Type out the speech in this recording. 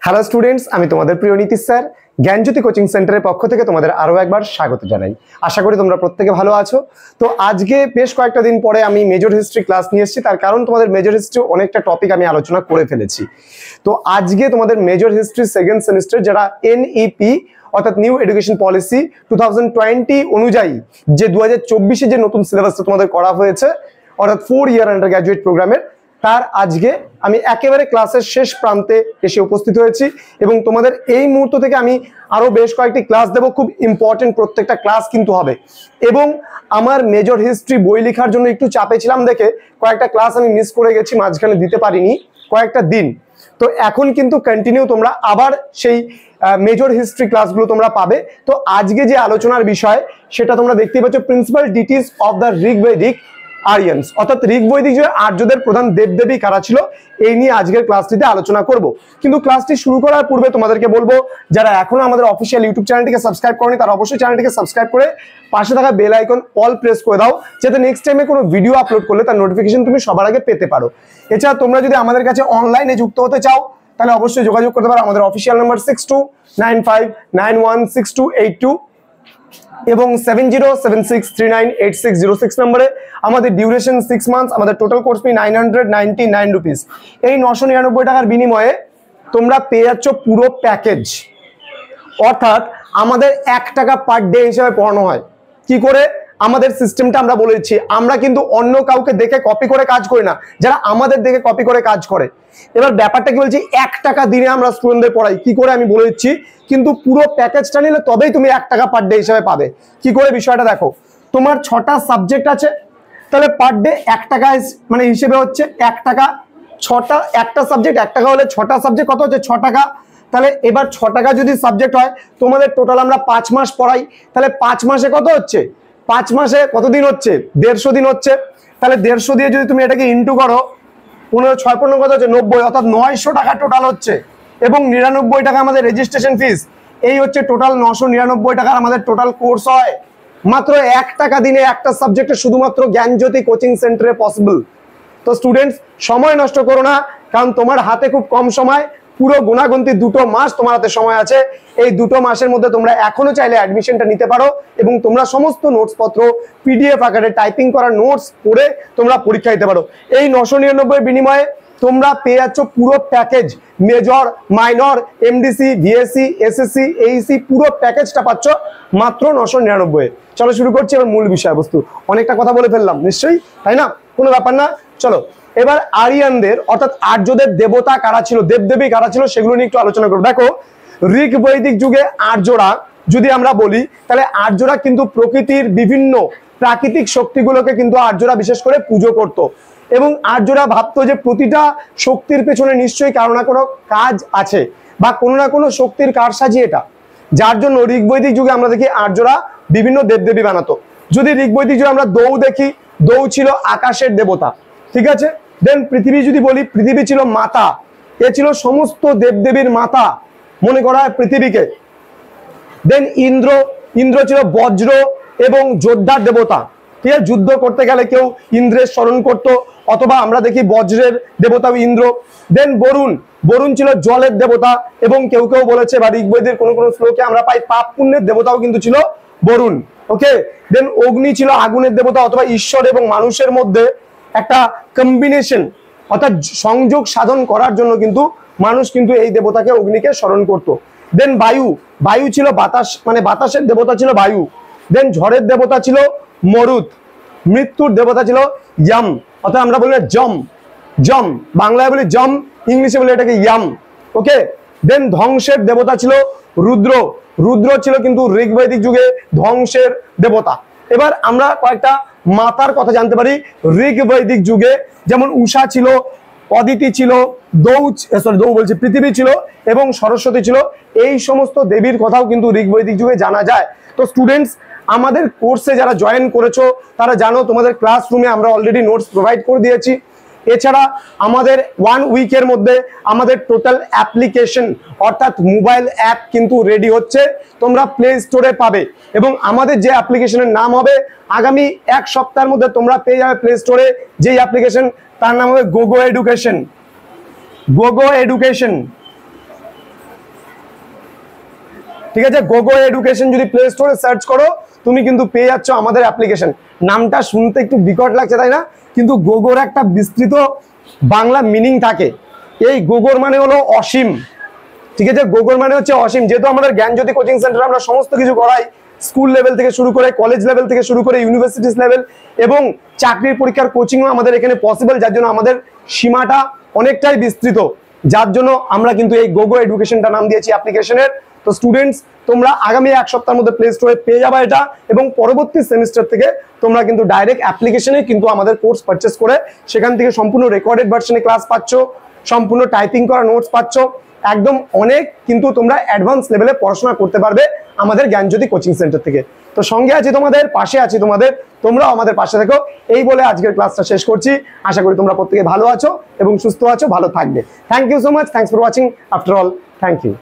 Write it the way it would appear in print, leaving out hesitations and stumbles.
Hello students, আমি তোমাদের প্রিয় নীতিশ স্যার জ্ঞানজ্যোতি কোচিং সেন্টারের পক্ষ থেকে তোমাদের আরও একবার স্বাগত জানাই। আশা করি তোমরা প্রত্যেকে ভালো আছো। তো আজকে বেশ কয়েকটা দিন পরে আমি মেজর হিস্ট্রি ক্লাস নিয়ে এসেছি, তার কারণ তোমাদের মেজর হিস্ট্রি অনেকটা টপিক আমি আলোচনা করে ফেলেছি। তো আজকে তোমাদের মেজর হিস্ট্রি সেকেন্ড সেমিস্টার যারা এনইপি অর্থাৎ নিউ এডুকেশন পলিসি 2020 অনুযায়ী যে 2024-এ যে নতুন সিলেবাসটা তোমাদের করা হয়েছে অর্থাৎ 4 ইয়ার আন্ডার গ্র্যাজুয়েট প্রোগ্রামের, তার আজকে আমি একেবারে ক্লাসের শেষ প্রান্তে এসে উপস্থিত হয়েছি এবং তোমাদের এই মুহূর্ত থেকে আমি আরো বেশ কয়েকটি ক্লাস দেব। খুব ইম্পর্টেন্ট প্রত্যেকটা ক্লাস কিন্তু হবে এবং আমার মেজর হিস্ট্রি বই লেখার জন্য একটু চাপে ছিলাম দেখে কয়েকটা ক্লাস আমি মিস করে গেছি, মাঝখানে দিতে পারিনি কয়েকটা দিন। তো এখন কিন্তু কন্টিনিউ তোমরা আবার সেই মেজর হিস্ট্রি ক্লাসগুলো তোমরা পাবে। তো আজকে যে আলোচনার বিষয় সেটা তোমরা দেখতেই পাচ্ছ, principal deities of the Rigvedic Aryans, অর্থাৎ ঋগ্বৈদিক যে আর্যদের প্রধান দেবদেবী কারা ছিল এই নিয়ে আজকের ক্লাসটিতে আলোচনা করব। কিন্তু ক্লাসটি শুরু করার পূর্বে তোমাদেরকে বলবো, যারা এখনো আমাদের অফিসিয়াল ইউটিউব চ্যানেলটিকে সাবস্ক্রাইব করনি তারা অবশ্যই চ্যানেলটিকে সাবস্ক্রাইব করে পাশে থাকা বেল আইকন অল প্রেস করে দাও, যাতে নেক্সট টাইমে কোনো ভিডিও আপলোড করলে তার নোটিফিকেশন তুমি সবার আগে পেতে পারো। এছাড়া তোমরা যদি আমাদের কাছে অনলাইনে যুক্ত হতে চাও তাহলে অবশ্যই যোগাযোগ করতে পারো। আমাদের অফিসিয়াল নাম্বার 6295916282 এবং 7076398606 নম্বরে। আমাদের ডিউরেশন 6 মান্থস, আমাদের টোটাল কোর্স ফি 999 রুপিস। এই 999 টাকার বিনিময়ে তোমরা পেয়ে যাচ্ছ পুরো প্যাকেজ, অর্থাৎ আমাদের 1 টাকা পার ডে হিসেবে পড়ানো হয়। কি করে আমাদের সিস্টেমটা আমরা বলেছি, আমরা কিন্তু অন্য কাউকে দেখে কপি করে কাজ করি না, যারা আমাদের দেখে কপি করে কাজ করে। এবার ব্যাপারটা কি বলছি, 1 টাকা দিনে আমরা স্টুডেন্টদের পড়াই। কি করে আমি বলে দিচ্ছি, কিন্তু পুরো প্যাকেজটা নিলে তবেই তুমি 1 টাকা পার ডে হিসেবে পাবে। কি করে বিষয়টা দেখো, তোমার 6টা সাবজেক্ট আছে, তাহলে পার ডে 1 টাকা মানে হিসেবে হচ্ছে 1 টাকা। 6টা, একটা সাবজেক্ট 1 টাকা হলে 6টা সাবজেক্ট কত হচ্ছে 6 টাকা। তাহলে এবার 6 টাকা যদি সাবজেক্ট হয়, তোমাদের টোটাল আমরা 5 মাস পড়াই, তাহলে 5 মাসে কত হচ্ছে, 5 মাসে কতদিন হচ্ছে 150 দিন হচ্ছে। তাহলে 150 দিয়ে যদি তুমি এটাকে ইন্টু করো, 15 6 15 কত হচ্ছে 90, অর্থাৎ 900 টাকা টোটাল হচ্ছে। এবং 99 টাকা আমাদের রেজিস্ট্রেশন ফিস। এই হচ্ছে টোটাল 999 টাকার আমাদের টোটাল কোর্স হয়। মাত্র 1 টাকা দিনে একটা সাবজেক্টে শুধুমাত্র জ্ঞানজ্যোতি কোচিং সেন্টারে পসিবল। তো স্টুডেন্টস, সময় নষ্ট করো না, কারণ তোমার হাতে খুব কম সময়, পুরো গুণাগুন্তি 2 মাস তোমার হাতে সময় আছে। এই 2 মাসের মধ্যে তোমরা এখনো চাইলে অ্যাডমিশনটা নিতে পারো এবং তোমরা সমস্ত নোটস পত্র পিডিএফ আকারে টাইপিং করা নোটস পড়ে তোমরা পরীক্ষা দিতে পারো। এই 999 বিনিময়ে তোমরা পেয়ে যাচ্ছ পুরো package, major, minor, MDC, VSC, SSC, AEC, পুরো প্যাকেজটা পাচ্ছ মাত্র 999। চলো শুরু করছি এবার মূল বিষয়বস্তু। অনেকটা কথা বলে ফেললাম নিশ্চয়ই, তাই না? কোনো ব্যাপার না। চলো এবার আরিয়ানদের অর্থাৎ আর্যদের দেবতা কারা ছিল, দেবদেবী কারা ছিল, সেগুলো নিয়ে একটু আলোচনা করবো। দেখো, ঋগ্বৈদিক যুগে আর্যরা যদি আমরা বলি, তাহলে আর্যরা কিন্তু প্রকৃতির বিভিন্ন প্রাকৃতিক শক্তিগুলোকে কিন্তু আর্যরা বিশেষ করে পুজো করত এবং আর্যরা ভাবতো যে প্রতিটা শক্তির পেছনে নিশ্চয়ই কারো না কোনো কাজ আছে বা কোনো না কোনো শক্তির কারসাজি এটা, যার জন্য ঋগ্বৈদিক যুগে আমরা দেখি আর্যরা বিভিন্ন দেবদেবী বানাতো। যদি ঋগ্বৈদিক যুগে আমরা দৌ দেখি, দৌ ছিল আকাশের দেবতা, ঠিক আছে। দেন পৃথিবী যদি বলি, পৃথিবী ছিল মাতা, এ ছিল সমস্ত দেবদেবীর মাতা, মনে করা হয় পৃথিবীকে। দেন ইন্দ্র, ইন্দ্র ছিল বজ্র এবং যোদ্ধার দেবতা, ঠিক আছে। যুদ্ধ করতে গেলে কেউ ইন্দ্রের স্মরণ করত, অথবা আমরা দেখি বজ্রের দেবতাও ইন্দ্র। দেন বরুণ, বরুণ ছিল জলের দেবতা এবং কেউ কেউ বলেছে বা ঋগ্বেদের কোনো কোনো শ্লোকে আমরা পাই পাপ পুণ্যের দেবতাও কিন্তু ছিল বরুণ, ওকে। দেন অগ্নি ছিল আগুনের দেবতা, অথবা ঈশ্বর এবং মানুষের মধ্যে একটা কম্বিনেশন অর্থাৎ সংযোগ সাধন করার জন্য কিন্তু মানুষ কিন্তু এই দেবতাকে অগ্নিকে স্মরণ করত। দেন বায়ু, বায়ু ছিল বাতাস, মানে বাতাসের দেবতা ছিল বায়ু। দেন ঝড়ের দেবতা ছিল মরুত, মৃত্যুর দেবতা ছিল ইয়াম, অর্থাৎ আমরা বলি জম, জম বাংলায় বলি জম, ইংলিশে বলি এটাকে ইয়াম, ওকে। দেন ধ্বংসের দেবতা ছিল রুদ্র, রুদ্র ছিল কিন্তু ঋগ্বৈদিক যুগে ধ্বংসের দেবতা। এবার আমরা কয়েকটা মাতার কথা জানতে পারি ঋগ্বৈদিক যুগে, যেমন উষা ছিল, অদিতি ছিল, পৃথিবী ছিল এবং সরস্বতী ছিল। এই সমস্ত দেবীর কথাও কিন্তু ঋগ্বৈদিক যুগে জানা যায়। তো স্টুডেন্টস, আমাদের কোর্সে যারা জয়েন করেছো তারা জানো তোমাদের ক্লাসরুমে আমরা অলরেডি নোটস প্রোভাইড করে দিয়েছি। এছাড়া আমাদের 1 উইকের মধ্যে আমাদের টোটাল অ্যাপ্লিকেশন অর্থাৎ মোবাইল অ্যাপ কিন্তু রেডি হচ্ছে, তোমরা প্লে স্টোরে পাবে এবং আমাদের যে অ্যাপ্লিকেশনের নাম হবে আগামী 1 সপ্তাহের মধ্যে তোমরা পেয়ে যাবে প্লে স্টোরে যেই অ্যাপ্লিকেশন, তার নাম হবে গোগো এডুকেশন। গোগো এডুকেশন, ঠিক আছে, গোগো এডুকেশন যদি প্লে স্টোরে সার্চ করো তুমি কিন্তু পেয়ে যাচ্ছ আমাদের অ্যাপ্লিকেশন। নামটা শুনতে একটু বিকট লাগছে তাই না, কিন্তু গোগোর একটা বিস্তৃত বাংলা মিনিং থাকে। এই গোগোর মানে হলো অসীম, ঠিক আছে, গোগোর মানে হচ্ছে অসীম। যেহেতু আমাদের জ্ঞানজ্যোতি কোচিং সেন্টার আমরা সমস্ত কিছু করাই, স্কুল লেভেল থেকে শুরু করে কলেজ লেভেল থেকে শুরু করে ইউনিভার্সিটিস লেভেল এবং চাকরির পরীক্ষার কোচিংও আমাদের এখানে পসিবল, যার জন্য আমাদের সীমাটা অনেকটাই বিস্তৃত, যার জন্য আমরা কিন্তু এই গোগো এডুকেশনটা নাম দিয়েছি অ্যাপ্লিকেশনের। তো স্টুডেন্টস তোমরা আগামী এক সপ্তাহের মধ্যে প্লে স্টোরে পেয়ে যাবে এটা, এবং পরবর্তী সেমিস্টার থেকে তোমরা কিন্তু ডাইরেক্ট অ্যাপ্লিকেশনে কিন্তু আমাদের কোর্স পারচেস করে সেখান থেকে সম্পূর্ণ রেকর্ডেড ভার্সনে ক্লাস পাচ্ছ, সম্পূর্ণ টাইপিং করা নোটস পাচ্ছ, একদম অনেক কিন্তু তোমরা অ্যাডভান্স লেভেলে পড়াশোনা করতে পারবে আমাদের জ্ঞানজ্যোতি কোচিং সেন্টার থেকে। তো সঙ্গে আছি তোমাদের, পাশে আছি তোমাদের, তোমরাও আমাদের পাশে থেকো, এই বলে আজকের ক্লাসটা শেষ করছি। আশা করি তোমরা প্রত্যেকে ভালো আছো এবং সুস্থ আছো, ভালো থাকবে। Thank you so much, thanks for watching. After all, thank you.